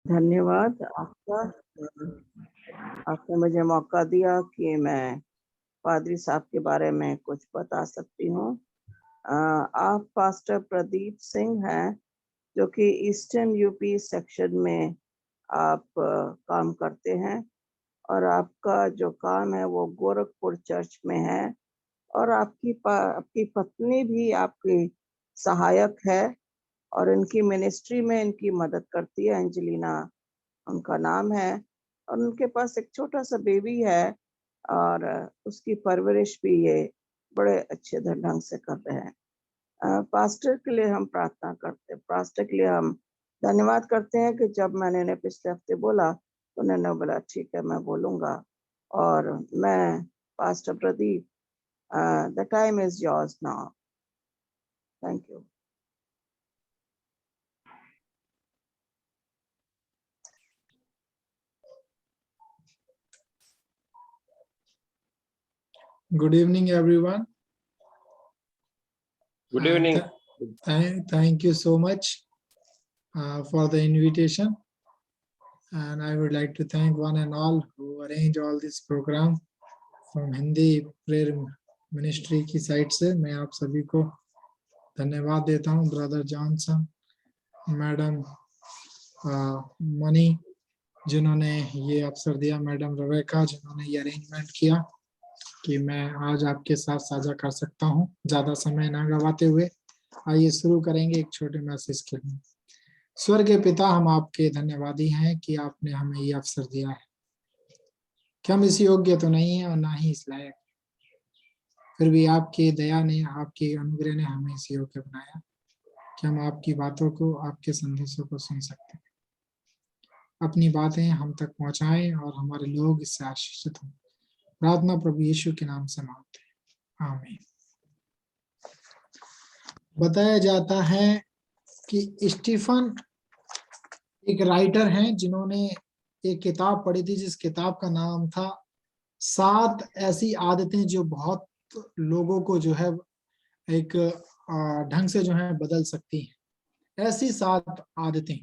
धन्यवाद आपका। आपने मुझे मौका दिया कि मैं पादरी साहब के बारे में कुछ बता सकती हूँ। आप पास्टर प्रदीप सिंह हैं, जो कि ईस्टर्न यूपी सेक्शन में आप काम करते हैं और आपका जो काम है वो गोरखपुर चर्च में है और आपकी पत्नी भी आपकी सहायक है और इनकी मिनिस्ट्री में इनकी मदद करती है। एंजेलिना उनका नाम है और उनके पास एक छोटा-सा बेबी है और उसकी परवरिश भी ये बड़े अच्छे ढंग से कर रहे हैं। पास्टर के लिए हम प्रार्थना करते हैं, पास्टर के लिए हम धन्यवाद करते हैं कि जब मैंने इन्हें पिछले हफ्ते बोला, तो उन्होंने बोला ठीक है मैं बोलूँगा और मैं pastor Pradeep the time is yours now. Thank you. Good evening, everyone. Good evening. Thank you so much for the invitation. And I would like to thank one and all who arrange all this program from Hindi Prayer Ministry की side से मैं आप सभी को धन्यवाद देता हूँ। Brother Johnson, madam money जिन्होंने ये अवसर दिया, मैडम रेबेका जिन्होंने ये अरेंजमेंट किया कि मैं आज आपके साथ साझा कर सकता हूँ। ज्यादा समय ना गवाते हुए आइए शुरू करेंगे एक छोटे मैसेज के लिए। स्वर्ग के पिता, हम आपके धन्यवादी हैं कि आपने हमें ये अवसर दिया है कि हम इस योग्य तो नहीं है और ना ही इस लायक, फिर भी आपकी दया ने, आपके अनुग्रह ने हमें इस योग्य बनाया कि हम आपकी बातों को, आपके संदेशों को सुन सकते हैं। अपनी बातें हम तक पहुंचाएं और हमारे लोग इससे आशीषित हों। प्रार्थना प्रभु यीशु के नाम से मांगते हैं, आमीन। बताया जाता है कि स्टीफन एक राइटर हैं जिन्होंने एक किताब पढ़ी थी जिस किताब का नाम था 7 ऐसी आदतें जो बहुत लोगों को जो है एक ढंग से जो है बदल सकती हैं। ऐसी 7 आदतें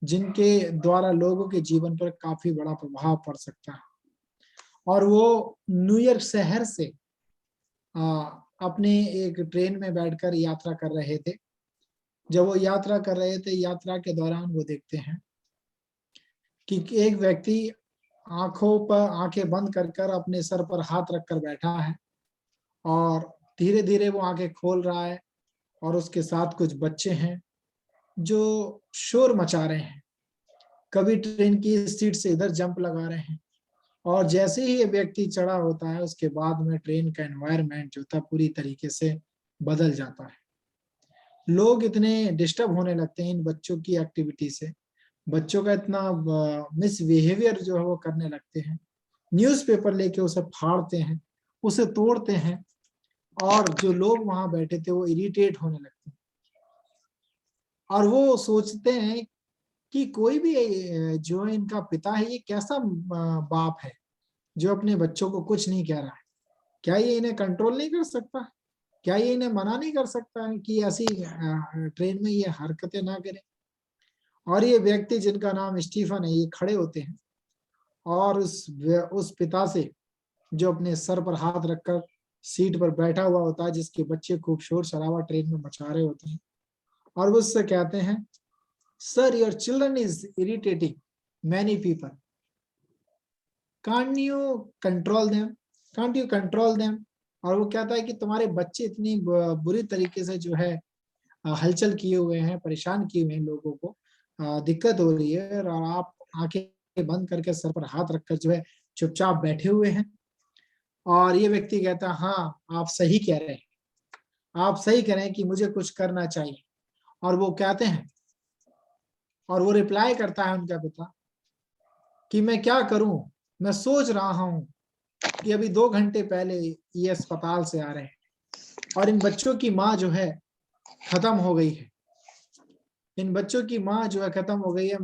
जिनके द्वारा लोगों के जीवन पर काफी बड़ा प्रभाव पड़ सकता है। और वो न्यूयॉर्क शहर से अपने एक ट्रेन में बैठकर यात्रा कर रहे थे। जब वो यात्रा कर रहे थे, यात्रा के दौरान वो देखते हैं कि एक व्यक्ति आंखों पर आंखें बंद कर अपने सर पर हाथ रखकर बैठा है और धीरे धीरे वो आंखें खोल रहा है और उसके साथ कुछ बच्चे हैं जो शोर मचा रहे हैं, कभी ट्रेन की सीट से इधर जंप लगा रहे हैं। और जैसे ही ये व्यक्ति चढ़ा होता है उसके बाद में ट्रेन का एनवायरनमेंट जो था पूरी तरीके से बदल जाता है। लोग इतने डिस्टर्ब होने लगते हैं इन बच्चों की एक्टिविटी से, बच्चों का इतना मिसबिहेवियर जो है वो करने लगते हैं। न्यूज़पेपर लेके उसे फाड़ते हैं, उसे तोड़ते हैं और जो लोग वहां बैठे थे वो इरिटेट होने लगते हैं और वो सोचते हैं कि कोई भी जो इनका पिता है ये कैसा बाप है जो अपने बच्चों को कुछ नहीं कह रहा है। क्या ये इन्हें कंट्रोल नहीं कर सकता? क्या ये इन्हें मना नहीं कर सकता है कि ऐसी ट्रेन में ये हरकतें ना करें? और ये व्यक्ति जिनका नाम स्टीफन है ये खड़े होते हैं और उस पिता से जो अपने सर पर हाथ रखकर सीट पर बैठा हुआ होता है, जिसके बच्चे खूब शोर शराबा ट्रेन में मचा रहे होते हैं, और वो उससे कहते हैं, sir your children is irritating many people, can't you control them, can't you control them. और वो कहता है कि तुम्हारे बच्चे इतनी बुरी तरीके से जो है हलचल किए हुए हैं, परेशान किए हुए हैं, लोगों को दिक्कत हो रही है और आप आंखें बंद करके सर पर हाथ रखकर जो है चुपचाप बैठे हुए हैं। और ये व्यक्ति कहता है, हाँ आप सही कह रहे हैं, आप सही कह रहे हैं कि मुझे कुछ करना चाहिए। और वो कहते हैं और वो रिप्लाई करता है उनका पिता कि मैं क्या करूं, मैं सोच रहा हूं कि अभी 2 घंटे पहले ये अस्पताल से आ रहे हैं और इन बच्चों की माँ जो है खत्म हो गई है, इन बच्चों की माँ जो है खत्म हो गई है,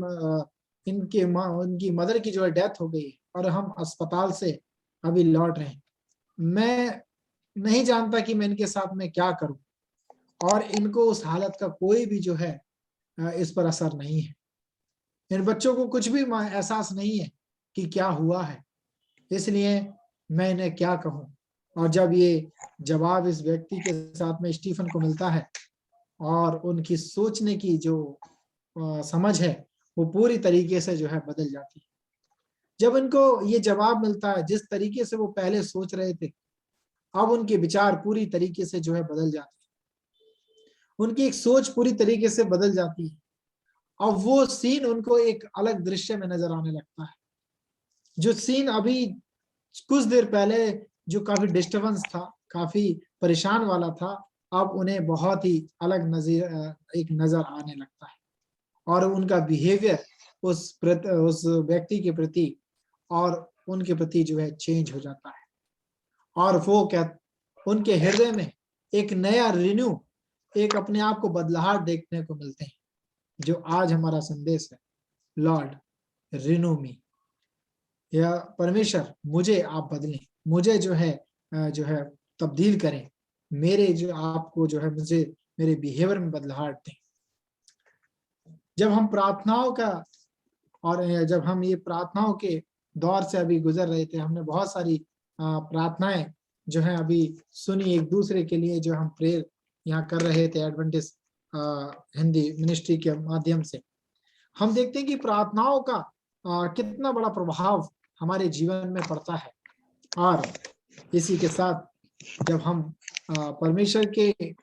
इनके माँ, उनकी मदर की जो है डेथ हो गई है और हम अस्पताल से अभी लौट रहे हैं। मैं नहीं जानता कि मैं इनके साथ में क्या करूं और इनको उस हालत का कोई भी जो है इस पर असर नहीं है। इन बच्चों को कुछ भी एहसास नहीं है कि क्या हुआ है, इसलिए मैं इन्हें क्या कहूं। और जब ये जवाब इस व्यक्ति के साथ में स्टीफन को मिलता है और उनकी सोचने की जो समझ है वो पूरी तरीके से जो है बदल जाती है। जब इनको ये जवाब मिलता है, जिस तरीके से वो पहले सोच रहे थे, अब उनके विचार पूरी तरीके से जो है बदल जाते हैं, उनकी एक सोच पूरी तरीके से बदल जाती है। अब वो सीन उनको एक अलग दृश्य में नजर आने लगता है। जो सीन अभी कुछ देर पहले जो काफी डिस्टर्बेंस था, काफी परेशान वाला था, अब उन्हें बहुत ही अलग एक नजर आने लगता है। और उनका बिहेवियर उस व्यक्ति के प्रति और उनके प्रति जो है चेंज हो जाता है। और वो क्या, उनके हृदय में एक नया रिन्यू, एक अपने आप को बदलाव देखने को मिलते हैं, जो आज हमारा संदेश है, लॉर्ड रिन्यू मी, या परमेश्वर मुझे आप बदलें, मुझे जो है तब्दील करें, मेरे जो आपको जो है मुझे मेरे बिहेवियर में बदलाव दें। जब हम प्रार्थनाओं का और जब हम ये प्रार्थनाओं के दौर से अभी गुजर रहे थे, हमने बहुत सारी प्रार्थनाएं जो है अभी सुनी एक दूसरे के लिए, जो हम प्रेयर यहाँ कर रहे थे एडवेंटिस्ट हिंदी मिनिस्ट्री के माध्यम से। हम देखते हैं कि प्रार्थनाओं का कितना बड़ा प्रभाव हमारे जीवन में पड़ता है। और इसी के साथ जब हम परमेश्वर के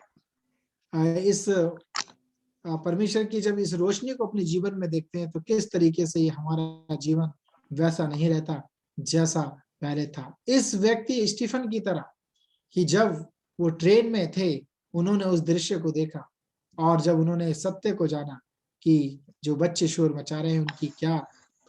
परमेश्वर की जब इस रोशनी को अपने जीवन में देखते हैं, तो किस तरीके से ये हमारा जीवन वैसा नहीं रहता जैसा पहले था। इस व्यक्ति स्टीफन की तरह कि जब वो ट्रेन में थे, उन्होंने उस दृश्य को देखा, और जब उन्होंने सत्य को जाना कि जो बच्चे शोर मचा रहे हैं उनकी क्या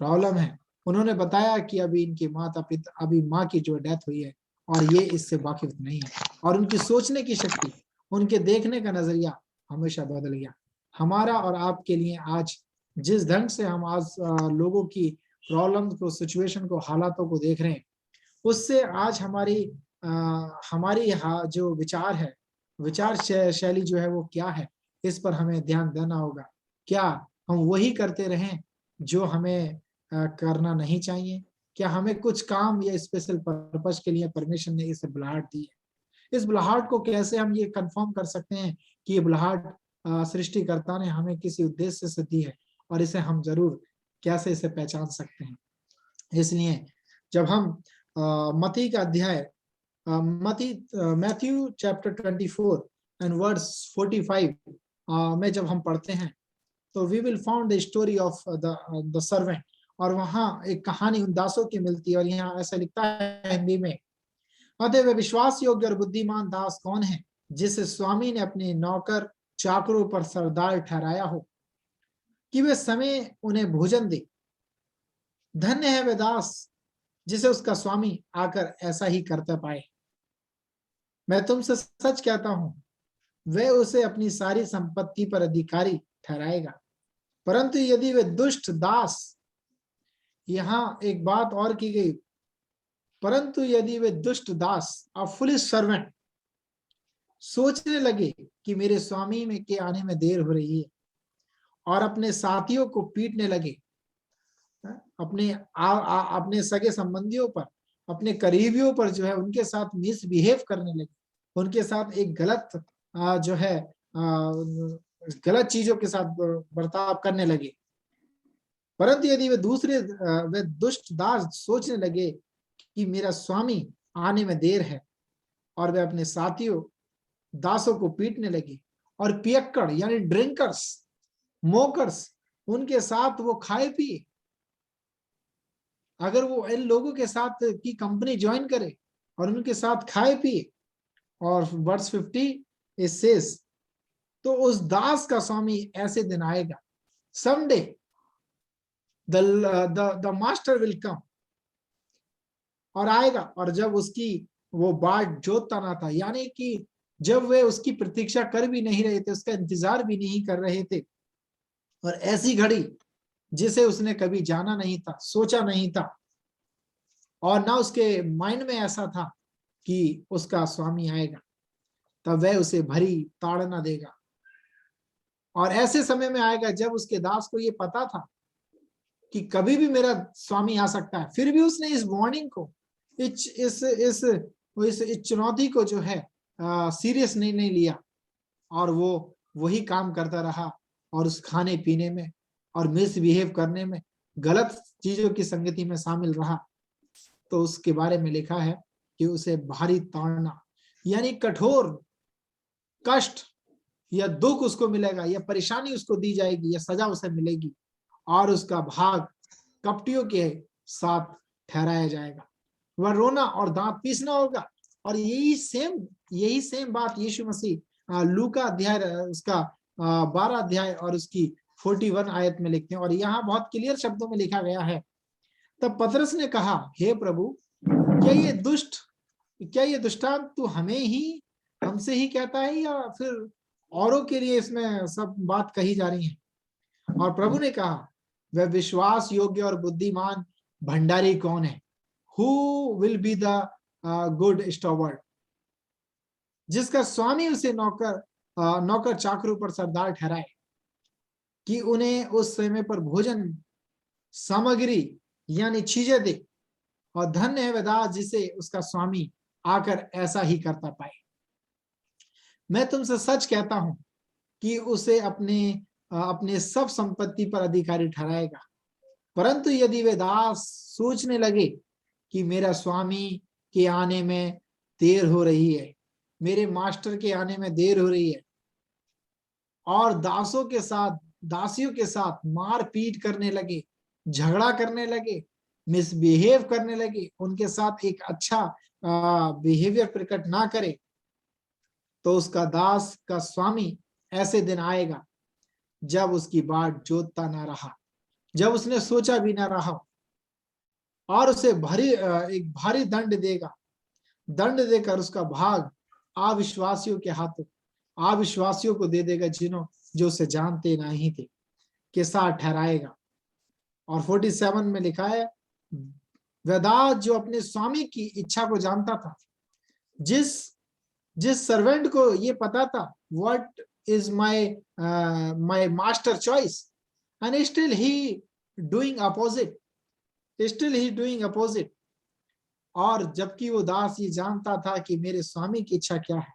प्रॉब्लम है, उन्होंने बताया कि अभी इनके माता पिता, अभी माँ की जो डेथ हुई है और ये इससे वाकिफ नहीं है। और उनकी सोचने की शक्ति, उनके देखने का नजरिया हमेशा बदल गया। हमारा और आपके लिए आज जिस ढंग से हम आज लोगों की प्रॉब्लम को, सिचुएशन को, हालातों को देख रहे हैं, उससे आज हमारी जो विचार है, विचार शैली जो है वो क्या है, इस पर हमें ध्यान देना होगा। क्या हम वही करते रहें जो हमें करना नहीं चाहिए? क्या हमें कुछ काम या स्पेशल पर्पस के लिए परमिशन ने इस बुलाहट दी है? इस बुलाहट को कैसे हम ये कंफर्म कर सकते हैं कि ये बुलाहट सृष्टिकर्ता ने हमें किसी उद्देश्य से दी है, और इसे हम जरूर कैसे इसे पहचान सकते हैं? इसलिए जब हम मती का अध्याय मैथ्यू चैप्टर 24 एंड वर्स 45 में जब हम पढ़ते हैं, तो we will found the story of the servant. और वहां एक कहानी उन दासों की मिलती है, और यहाँ ऐसा लिखता है हिंदी में, अतः विश्वास योग्य और बुद्धिमान दास कौन है, जिसे स्वामी ने अपने नौकर चाकरों पर सरदार ठहराया हो कि वे समय उन्हें भोजन दे। धन्य है वे दास जिसे उसका स्वामी आकर ऐसा ही करता पाए। मैं तुमसे सच कहता हूं, वह उसे अपनी सारी संपत्ति पर अधिकारी ठहराएगा। परंतु यदि वे दुष्ट दास, यहां एक बात और की गई, परंतु यदि वे दुष्ट दास, अ फुलिश सर्वेंट, सोचने लगे कि मेरे स्वामी में के आने में देर हो रही है, और अपने साथियों को पीटने लगे, अपने सगे संबंधियों पर, अपने करीबियों पर जो है उनके साथ मिसबिहेव करने लगे, उनके साथ एक गलत जो है गलत चीजों के साथ बर्ताव करने लगे। परंतु यदि वे दुष्ट दास सोचने लगे कि मेरा स्वामी आने में देर है, और वे अपने साथियों दासों को पीटने लगे, और पियक्कड़ यानी ड्रिंकर्स, मोकर्स, उनके साथ वो खाए पिए, अगर वो इन लोगों के साथ की कंपनी ज्वाइन करे और उनके साथ खाए पिए, और वर्स 50 it says, तो उस दास का स्वामी ऐसे दिन आएगा, someday the master will come, और आएगा, और जब उसकी वो बाट जोतता ना था, यानी कि जब वे उसकी प्रतीक्षा कर भी नहीं रहे थे, उसका इंतजार भी नहीं कर रहे थे, और ऐसी घड़ी जिसे उसने कभी जाना नहीं था, सोचा नहीं था, और ना उसके माइंड में ऐसा था कि उसका स्वामी आएगा, तब वह उसे भरी ताड़ना देगा। और ऐसे समय में आएगा जब उसके दास को ये पता था कि कभी भी मेरा स्वामी आ सकता है, फिर भी उसने इस वार्निंग को, इस चुनौती को जो है सीरियस नहीं लिया, और वो वही काम करता रहा, और उस खाने पीने में और मिसबिहेव करने में, गलत चीजों की संगति में शामिल रहा। तो उसके बारे में लिखा है कि उसे भारी ताड़ना यानी कठोर कष्ट या दुख उसको मिलेगा, या परेशानी उसको दी जाएगी, या सजा उसे मिलेगी, और उसका भाग कपटियों के साथ ठहराया जाएगा। वह रोना और दांत पीसना होगा। और यही सेम बात यीशु मसीह लूका अध्याय उसका 12 अध्याय और उसकी 41 आयत में लिखते हैं, और यहाँ बहुत क्लियर शब्दों में लिखा गया है। तब पतरस ने कहा, हे प्रभु, क्या ये दृष्टांत तू हमसे ही कहता है, या फिर औरों के लिए इसमें सब बात कही जा रही है? और प्रभु ने कहा, वह विश्वास योग्य और बुद्धिमान भंडारी कौन है? Who will be the good steward? जिसका स्वामी उसे नौकर चाकरों पर सरदार ठहराए, कि उन्हें उस समय पर भोजन सामग्री यानी चीजें दे। और धन्य है वह दास जिसे उसका स्वामी आकर ऐसा ही करता पाए। मैं तुमसे सच कहता हूं कि उसे अपने सब संपत्ति पर अधिकारी ठहराएगा। परंतु यदि वे दास सोचने लगे कि मेरा स्वामी के आने में देर हो रही है, मेरे मास्टर के आने में देर हो रही है, और दासियों के साथ मारपीट करने लगे, झगड़ा करने लगे, मिसबिहेव करने लगे, उनके साथ एक अच्छा बिहेवियर प्रकट ना करे, तो उसका दास का स्वामी ऐसे दिन आएगा जब उसकी बाट जोतता ना रहा, जब उसने सोचा भी ना रहा, और उसे एक भारी दंड देगा। दंड देकर उसका भाग अविश्वासियों को दे देगा, जो उसे जानते नहीं थे, के साथ ठहराएगा। और 47 में लिखा है, वह दास जो अपने स्वामी की इच्छा को जानता था, जिस सर्वेंट को ये पता था what is my master choice, and still he doing opposite, और जबकि वो दास ये जानता था कि मेरे स्वामी की इच्छा क्या है,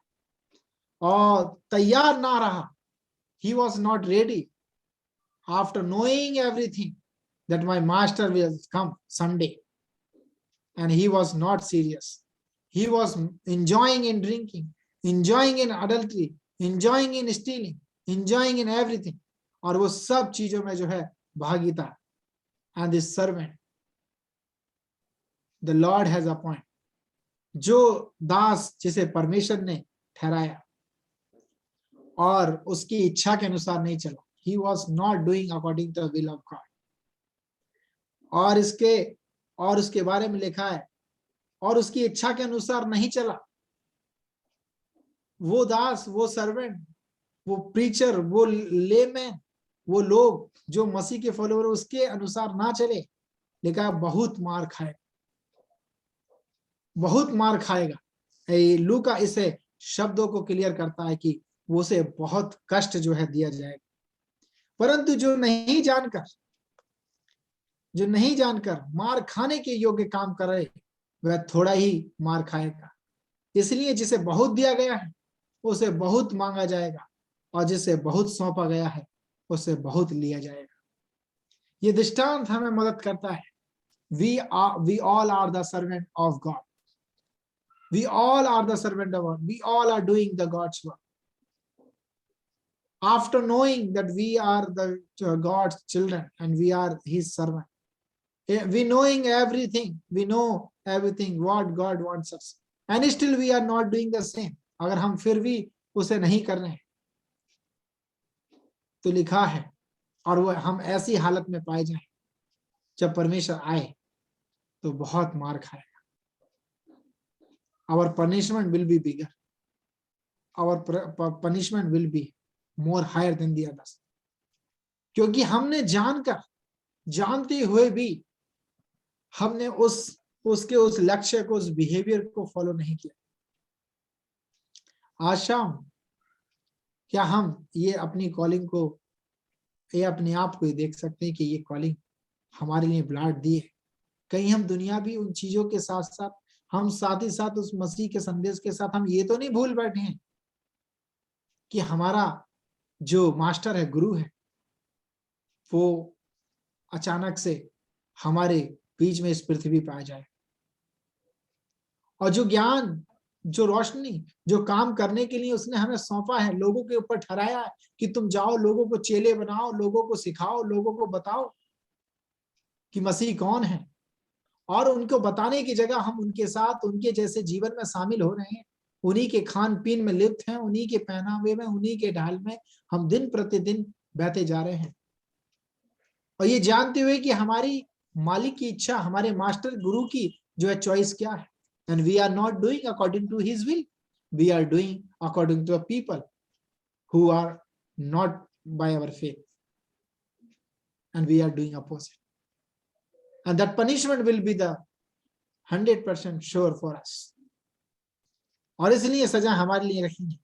और तैयार ना रहा, he was not ready after knowing everything that my master will come someday, and he was not serious. He was enjoying in drinking, enjoying in adultery, enjoying in stealing, enjoying in everything, और वो सब चीजों में जो है भागी था। And this servant the Lord has appointed, जो दास जिसे परमेश्वर ने ठहराया और उसकी इच्छा के अनुसार नहीं चला, he was not doing according to the will of God. और उसके बारे में लिखा है, और उसकी इच्छा के अनुसार नहीं चला। वो दास, वो सर्वेंट, वो प्रीचर, वो लेमैन, वो लोग जो मसीह के फॉलोअर उसके अनुसार ना चले, लिखा बहुत मार खाएगा। लूका इसे शब्दों को क्लियर करता है कि वो से बहुत कष्ट जो है दिया जाएगा। परंतु जो नहीं जानकर मार खाने के योग्य काम करे, वह थोड़ा ही मार खाएगा। इसलिए जिसे बहुत दिया गया है उसे बहुत मांगा जाएगा, और जिसे बहुत सौंपा गया है उसे बहुत लिया जाएगा। ये दृष्टांत हमें मदद करता है। We all are the servant of God. We all are the servant of God. We all are doing the God's work. After knowing that we are the God's children and we are His servant, we know everything what God wants us, and still we are not doing the same. अगर हम फिर भी उसे नहीं कर रहे हैं, तो लिखा है, और वो हम ऐसी हालत में पाए जाएं जब परमेश्वर आए तो बहुत मार खाएगा। Our punishment will be bigger. Our punishment will be more higher than the others. क्योंकि हमने जानते हुए भी हमने उसके उस लक्ष्य को, उस बिहेवियर को फॉलो नहीं किया। आज शाम क्या हम ये अपनी कॉलिंग को, ये अपने आप को देख सकते हैं कि ये कॉलिंग हमारे लिए ब्लड दिए। कहीं हम दुनिया भी उन चीजों के साथ साथ हम साथ ही साथ उस मसीह के संदेश के साथ हम ये तो नहीं भूल बैठे हैं कि हमारा जो मास्टर है, गुरु है, वो अचानक से हमारे बीच में इस पृथ्वी पर आ जाए। और जो ज्ञान, जो रोशनी, जो काम करने के लिए उसने हमें सौंपा है, लोगों के ऊपर ठहराया है कि तुम जाओ, लोगों को चेले बनाओ, लोगों को सिखाओ, लोगों को बताओ कि मसीह कौन है। और उनको बताने की जगह हम उनके साथ उनके जैसे जीवन में शामिल हो रहे हैं, उन्हीं के खान पीन में लिप्त हैं, उन्हीं के पहनावे में, उन्हीं के ढाल में हम दिन प्रतिदिन बहते जा रहे हैं। और ये जानते हुए कि हमारी मालिक की इच्छा, हमारे मास्टर गुरु की जो है चॉइस क्या है। And we are not doing according to his will, we are doing according to a people who are not by our faith, and we are doing opposite, and that punishment will be the 100% sure for us. और इसलिए सजा हमारे लिए रखी है।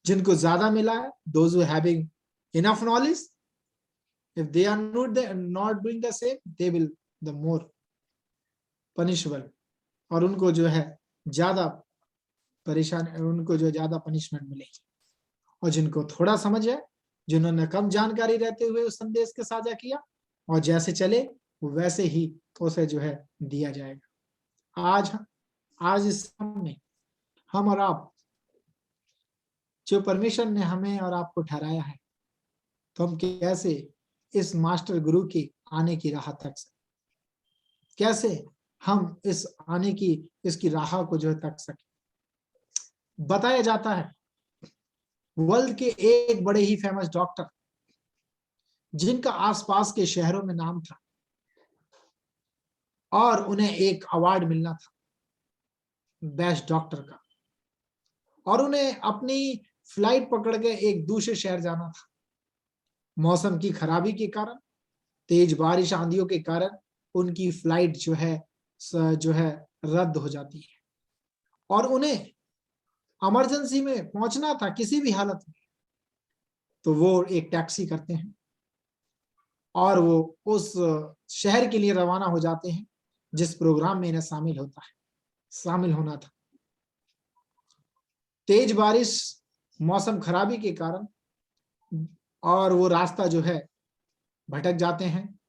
जिनको ज्यादा मिला है, those who having enough knowledge, if they are not doing the same, they will the more punishable। और उनको जो है ज्यादा परेशान, उनको जो ज्यादा पनिशमेंट मिलेगी। और जिनको थोड़ा समझ है, जिन्होंने कम जानकारी रहते हुए उस संदेश के साझा किया और जैसे चले वैसे ही उसे जो है दिया जाएगा। आज इस समय हम और आप, जो परमेश्वर ने हमें और आपको ठहराया है, तो हम कैसे इस मास्टर गुरु की आने की राह तक सकते, कैसे हम इस आने की इसकी राह को जो है तक सके। बताया जाता है वर्ल्ड के एक बड़े ही फेमस डॉक्टर, जिनका आसपास के शहरों में नाम था और उन्हें एक अवार्ड मिलना था बेस्ट डॉक्टर का, और उन्हें अपनी फ्लाइट पकड़ के एक दूसरे शहर जाना था। मौसम की खराबी के कारण, तेज बारिश आंधियों के कारण उनकी फ्लाइट जो है रद्द हो जाती है और उन्हें इमरजेंसी में पहुंचना था किसी भी हालत में। तो वो एक टैक्सी करते हैं और वो उस शहर के लिए रवाना हो जाते हैं जिस प्रोग्राम में इन्हें शामिल होना था। तेज बारिश, मौसम खराबी के कारण और वो रास्ता जो है भटक जाते हैं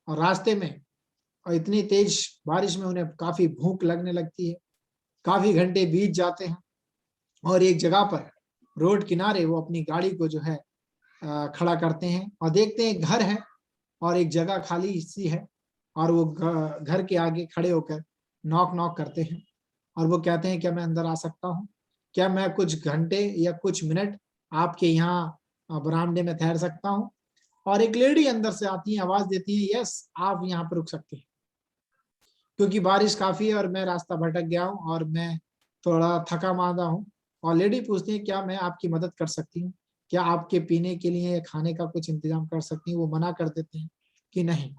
और रास्ते में और इतनी तेज बारिश में उन्हें काफी भूख लगने लगती है। काफी घंटे बीत जाते हैं और एक जगह पर रोड किनारे वो अपनी गाड़ी को जो है खड़ा करते हैं और देखते हैं घर है और एक जगह खाली सी है और वो घर के आगे खड़े होकर नॉक करते हैं और वो कहते हैं क्या मैं अंदर आ सकता हूँ? क्या मैं कुछ घंटे या कुछ मिनट आपके यहाँ बरामदे में ठहर सकता हूँ? और एक लेडी अंदर से आती है, आवाज देती है, यस आप यहाँ पर रुक सकते हैं, क्योंकि बारिश काफी है और मैं रास्ता भटक गया हूँ और मैं थोड़ा थका मांदा हूँ। और लेडी पूछती है क्या मैं आपकी मदद कर सकती हूँ? क्या आपके पीने के लिए खाने का कुछ इंतजाम कर सकती हूँ? वो मना कर देते हैं कि नहीं।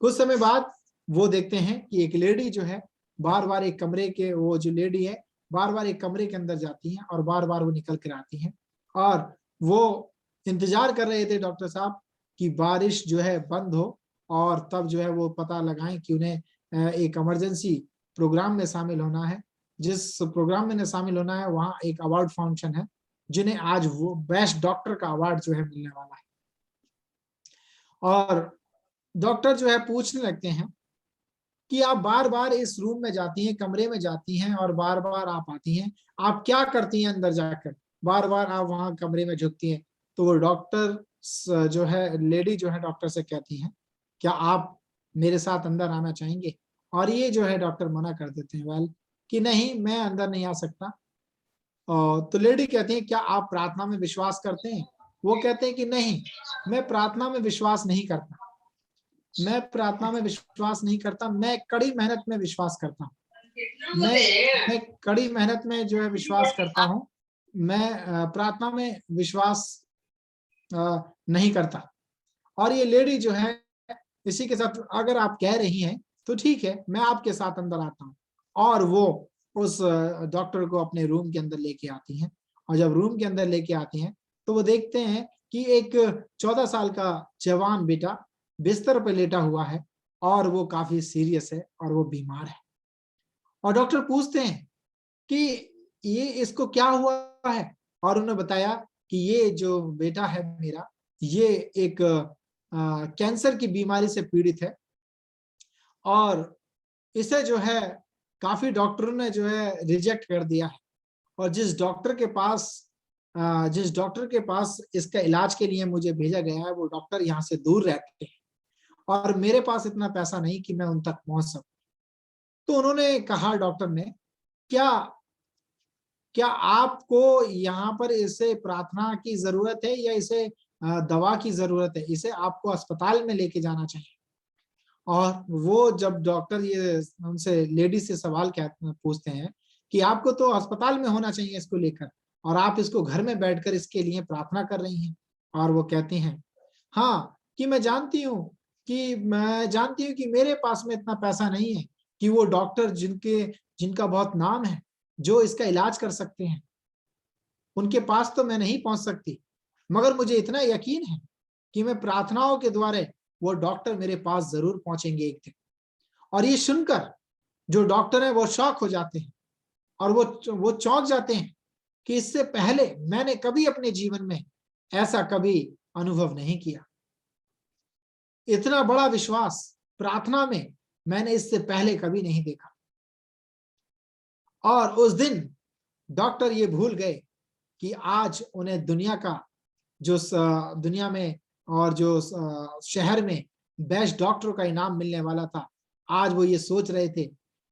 कुछ समय बाद वो देखते हैं कि एक लेडी जो है बार बार एक कमरे के, वो जो लेडी है बार बार एक कमरे के अंदर जाती है और बार बार वो निकल कर आती है और वो इंतजार कर रहे थे डॉक्टर साहब कि बारिश जो है बंद हो और तब जो है वो पता लगाएं कि उन्हें एक इमरजेंसी प्रोग्राम में शामिल होना है। जिस प्रोग्राम में शामिल होना है वहां एक अवार्ड फंक्शन है, जिन्हें आज वो बेस्ट डॉक्टर का अवार्ड जो है मिलने वाला है। और डॉक्टर जो है पूछने लगते हैं कि आप बार बार इस रूम में जाती हैं, कमरे में जाती हैं और बार बार आप आती हैं, आप क्या करती हैं अंदर जाकर? बार बार आप वहां कमरे में झुकती हैं। तो वो डॉक्टर जो है, लेडी जो है डॉक्टर से कहती हैं क्या आप मेरे साथ अंदर आना चाहेंगे? और ये जो है डॉक्टर मना कर देते हैं, वेल कि नहीं मैं अंदर नहीं आ सकता। तो लेडी कहती है क्या आप प्रार्थना में विश्वास करते हैं? वो कहते हैं कि नहीं, मैं प्रार्थना में विश्वास नहीं करता, मैं प्रार्थना में विश्वास नहीं करता, मैं कड़ी मेहनत में विश्वास करता हूँ। मैं कड़ी मेहनत में जो है विश्वास करता हूँ, मैं प्रार्थना में विश्वास नहीं करता। और ये लेडी जो है इसी के साथ, अगर आप कह रही हैं तो ठीक है मैं आपके साथ अंदर आता हूँ। और वो उस डॉक्टर को अपने रूम के अंदर लेके आती हैं और जब रूम के अंदर लेके आती हैं तो वो देखते हैं कि एक 14 साल का जवान बेटा बिस्तर पर लेटा हुआ है और वो काफी सीरियस है और वो बीमार है। और डॉक्टर पूछते हैं कि ये इसको क्या हुआ है, और उन्होंने बताया कि ये जो बेटा है मेरा, ये एक कैंसर की बीमारी से पीड़ित है और इसे जो है काफी डॉक्टरों ने जो है रिजेक्ट कर दिया है। और जिस डॉक्टर के पास इसका इलाज के लिए मुझे भेजा गया है, वो डॉक्टर यहाँ से दूर रहते हैं और मेरे पास इतना पैसा नहीं कि मैं उन तक पहुंच सकूं। तो उन्होंने कहा, डॉक्टर ने, क्या क्या आपको यहाँ पर इसे प्रार्थना की जरूरत है या इसे दवा की जरूरत है, इसे आपको अस्पताल में लेके जाना चाहिए। और वो जब डॉक्टर ये उनसे लेडी से सवाल क्या पूछते हैं कि आपको तो अस्पताल में होना चाहिए इसको लेकर, और आप इसको घर में बैठकर इसके लिए प्रार्थना कर रही हैं। और वो कहती हैं, हाँ, कि मैं जानती हूँ कि मेरे पास में इतना पैसा नहीं है कि वो डॉक्टर जिनका बहुत नाम है, जो इसका इलाज कर सकते हैं, उनके पास तो मैं नहीं पहुंच सकती, मगर मुझे इतना यकीन है कि मैं प्रार्थनाओं के द्वारा वो डॉक्टर मेरे पास जरूर पहुंचेंगे एक दिन। और ये सुनकर जो डॉक्टर है वो शॉक हो जाते हैं और वो चौंक जाते हैं कि इससे पहले मैंने कभी अपने जीवन में ऐसा कभी अनुभव नहीं किया। इतना बड़ा विश्वास प्रार्थना में मैंने इससे पहले कभी नहीं देखा। और उस दिन डॉक्टर ये भूल गए कि आज उन्हें दुनिया का दुनिया में और जो शहर में बेस्ट डॉक्टर का इनाम मिलने वाला था, आज वो ये सोच रहे थे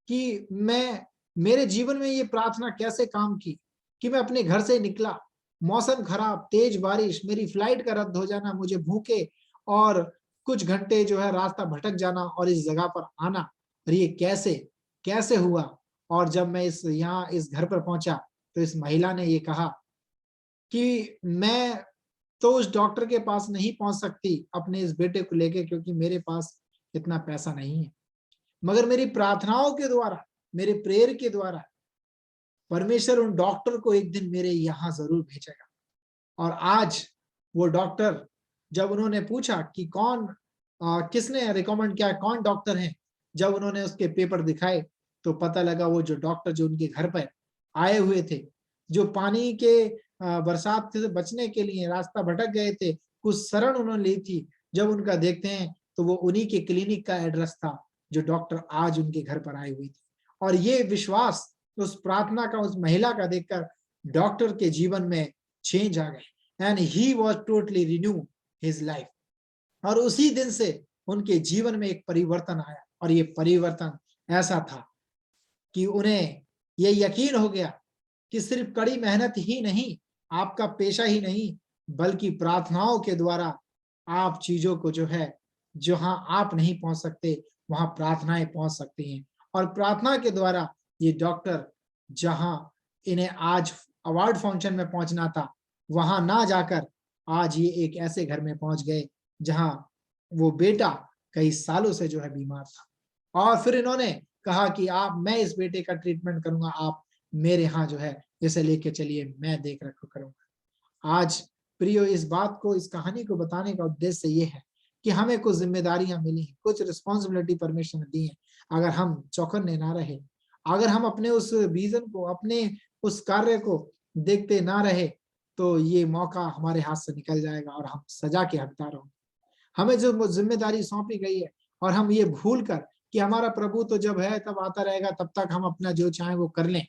कि मेरे जीवन में ये प्रार्थना कैसे काम की कि मैं अपने घर से निकला, मौसम खराब, तेज बारिश, मेरी फ्लाइट का रद्द हो जाना, मुझे भूखे और कुछ घंटे जो है रास्ता भटक जाना और इस जगह पर आना, और ये कैसे कैसे हुआ। और जब मैं इस घर पर पहुंचा तो इस महिला ने ये कहा कि मैं तो उस डॉक्टर के पास नहीं पहुंच सकती अपने इस बेटे को लेके, क्योंकि मेरे पास इतना पैसा नहीं है, मगर मेरी प्रार्थनाओं के द्वारा, मेरे प्रेयर के द्वारा परमेश्वर उन डॉक्टर को एक दिन मेरे यहाँ जरूर भेजेगा। और आज वो डॉक्टर, जब उन्होंने पूछा कि किसने रिकमेंड किया, कौन डॉक्टर है, जब उन्होंने उसके पेपर दिखाए तो पता लगा वो जो डॉक्टर जो उनके घर पर आए हुए थे, जो पानी के बरसात से बचने के लिए रास्ता भटक गए थे, कुछ शरण उन्होंने ली थी, जब उनका देखते हैं तो वो उन्हीं के क्लिनिक का एड्रेस था जो डॉक्टर आज उनके घर पर आए हुए थे। और ये विश्वास उस प्रार्थना का, उस महिला का देखकर डॉक्टर के जीवन में चेंज आ गए and he was totally renew his life. और उसी दिन से उनके जीवन में एक परिवर्तन आया, और ये परिवर्तन ऐसा था कि उन्हें ये यकीन हो गया कि सिर्फ कड़ी मेहनत ही नहीं, आपका पेशा ही नहीं, बल्कि प्रार्थनाओं के द्वारा आप चीजों को जो है, जहां आप नहीं पहुंच सकते वहां प्रार्थनाएं पहुंच सकती हैं। और प्रार्थना के द्वारा ये डॉक्टर, जहां इन्हें आज अवार्ड फंक्शन में पहुंचना था, वहां ना जाकर आज ये एक ऐसे घर में पहुंच गए जहां वो बेटा कई सालों से जो है बीमार था। और फिर इन्होंने कहा कि मैं इस बेटे का ट्रीटमेंट करूंगा, आप मेरे यहाँ जो है इसे लेके चलिए, मैं देख रेख करूंगा। आज प्रियो, इस बात को, इस कहानी को बताने का उद्देश्य ये है कि हमें कुछ जिम्मेदारियां मिली हैं, कुछ रिस्पॉन्सिबिलिटी परमेश्वर ने दी है। अगर हम चौकन्ने ना रहे, अगर हम अपने उस विजन को, अपने उस कार्य को देखते ना रहे, तो ये मौका हमारे हाथ से निकल जाएगा और हम सजा के हकदार होंगे। हमें जो जिम्मेदारी सौंपी गई है, और हम ये भूल कर कि हमारा प्रभु तो जब है तब आता रहेगा, तब तक हम अपना जो चाहे वो कर लें,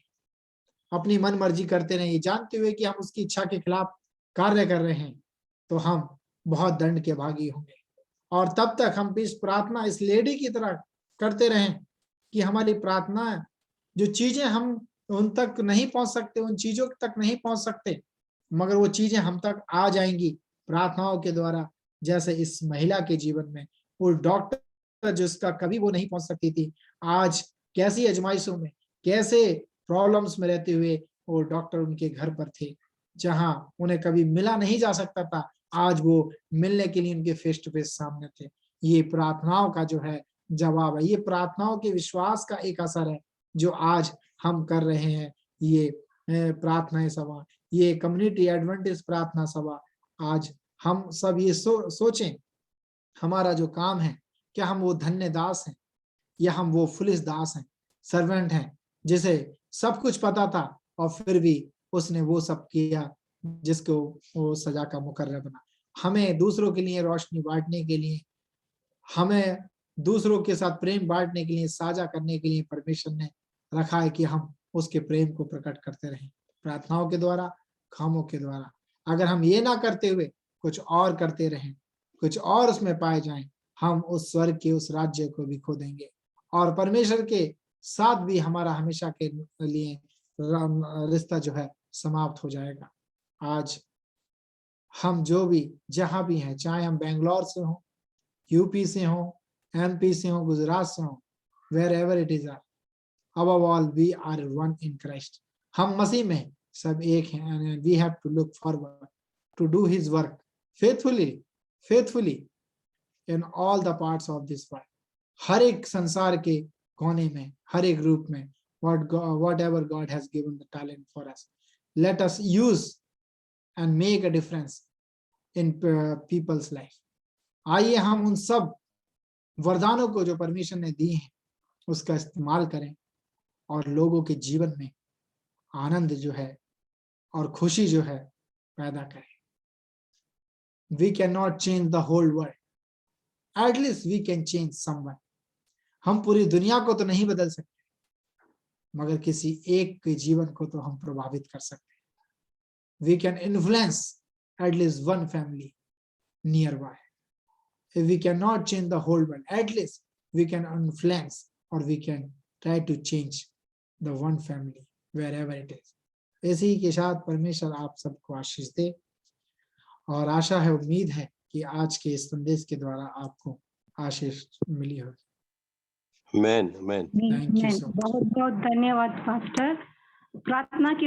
अपनी मन मर्जी करते रहें, जानते हुए कि हम उसकी इच्छा के खिलाफ कार्य कर रहे हैं, तो हम बहुत दंड के भागी होंगे। और तब तक हम इस प्रार्थना, इस लेडी की तरह करते रहें कि हमारी प्रार्थना, जो चीजें हम उन तक नहीं पहुंच सकते, उन चीजों तक नहीं पहुंच सकते, मगर वो चीजें हम तक आ जाएंगी प्रार्थनाओं के द्वारा। जैसे इस महिला के जीवन में वो डॉक्टर जिसका कभी वो नहीं पहुंच सकती थी, आज कैसी आजमाइशों में, कैसे प्रॉब्लम्स में रहते हुए वो डॉक्टर उनके घर पर थे, जहां उन्हें कभी मिला नहीं जा सकता था, आज वो मिलने के लिए उनके फेस टू फेस सामने थे। ये प्रार्थनाओं का जो है जवाब है, ये प्रार्थनाओं के विश्वास का एक असर है जो आज हम कर रहे हैं। ये प्रार्थना सभा, ये कम्युनिटी एडवेंटिस्ट प्रार्थना सभा, आज हम सब ये सोचें हमारा जो काम है, क्या हम वो धन्य दास हैं या हम वो फुलिश दास हैं, सर्वेंट हैं, जिसे सब कुछ पता था और फिर भी उसने वो सब किया जिसको वो सजा का मुकर्रर बना। हमें दूसरों के लिए रोशनी बांटने के लिए, हमें दूसरों के साथ प्रेम बांटने के लिए, साझा करने के लिए परमेश्वर ने रखा है कि हम उसके प्रेम को प्रकट करते रहें, प्रार्थनाओं के द्वारा, कामों के द्वारा। अगर हम ये ना करते हुए कुछ और करते रहें, कुछ और उसमें पाए जाएं, हम उस स्वर्ग के उस राज्य को भी खो देंगे और परमेश्वर के साथ भी हमारा हमेशा के लिए रिश्ता जो है समाप्त हो जाएगा। आज हम जो भी जहां भी हैं, चाहे हम बेंगलोर से हों, यूपी से हों, एमपी से हों, गुजरात से हों, wherever it is, above all we are one in Christ. हम मसीह में सब एक हैं and we have to look forward to do his work faithfully in all the parts of this world. हर एक संसार के कोने में, हर एक रूप में, whatever God has given the talent for us, let us use and make a difference in people's life. आइए हम उन सब वरदानों को जो परमेश्वर ने दी हैं उसका इस्तेमाल करें और लोगों के जीवन में आनंद जो है और खुशी जो है पैदा करें। We cannot change the whole world. At least we can change someone. हम पूरी दुनिया को तो नहीं बदल सकते, मगर किसी एक के जीवन को तो हम प्रभावित कर सकते हैं। We can influence at least one family nearby. If we cannot change the whole world, at least we can influence or we can try to change the one family wherever it is. इसी के साथ परमेश्वर आप सबको आशीष दे और आशा है, उम्मीद है कि आज के इस संदेश के द्वारा आपको आशीष मिली होगी। Amen. Amen. Thank you so much. बहुत बहुत धन्यवाद पास्टर। प्रार्थना की